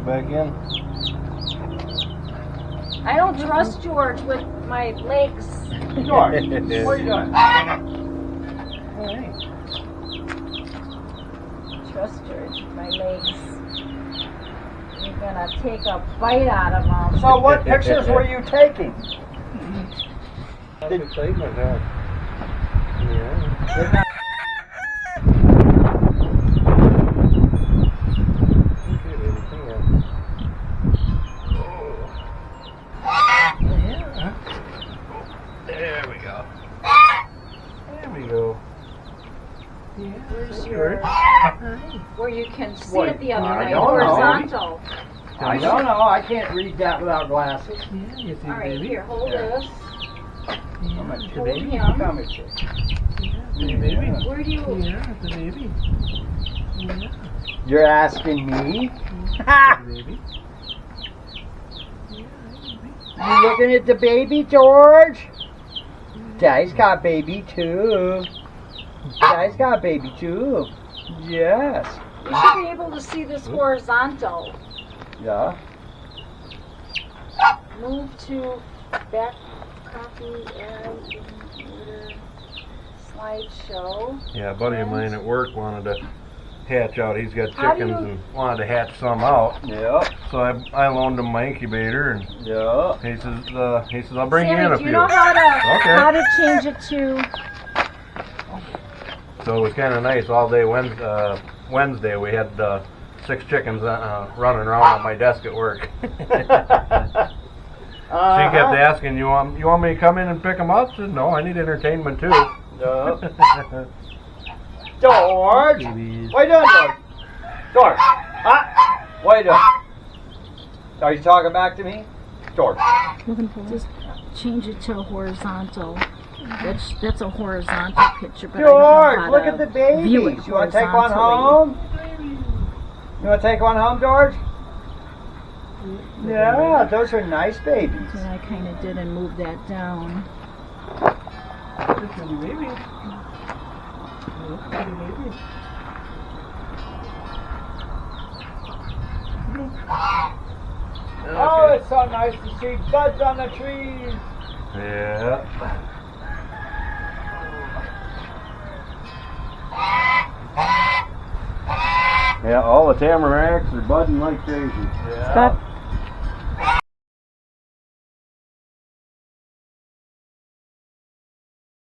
back in. I don't trust George with my legs. George, what are you doing? Trust George with my legs. You're gonna take a bite out of them. So what pictures were you taking? That's excitement, huh? Yeah. They're not- Okay, baby, come here. Yeah. There we go. There we go. Yeah. Where's your, where you can see Wait, it the other I way, don't know. horizontal. I don't know. I can't read that without glasses. Yeah, you see, All right, baby. here, hold Yeah. this. I'm a Hold baby. him. Come here, chick. Yeah, baby. Where do you? Yeah, the baby. Yeah, You're asking me? the baby. You looking at the baby, George? Daddy's got baby too. Daddy's got baby too. Yes. You should be able to see this horizontal. Yeah. Move to back copy and order slideshow. Yeah, a buddy of mine at work wanted to hatch out. He's got How do chickens you- and wanted to hatch some out. Yeah. So I loaned him my incubator, and Yeah. he says I'll bring you in Sammy, a do few. you know how to change it to? So it was kind of nice. All day Wednesday we had 6 chickens running around on my desk at work. She kept asking, "You want me to come in and pick them up?" I said, "No, I need entertainment too." Yeah. George! What are you doing, George? George! Huh? What are you doing? Are you talking back to me? George. Just change it to horizontal. That's a horizontal picture, but George, look at the babies. You want to take one home? You want to take one home, George? Yeah, those are nice babies. So I kind of did and moved that down. Oh, it's so nice to see buds on the trees. Yeah. Yeah, all the tamaracks are budding like crazy. Yeah.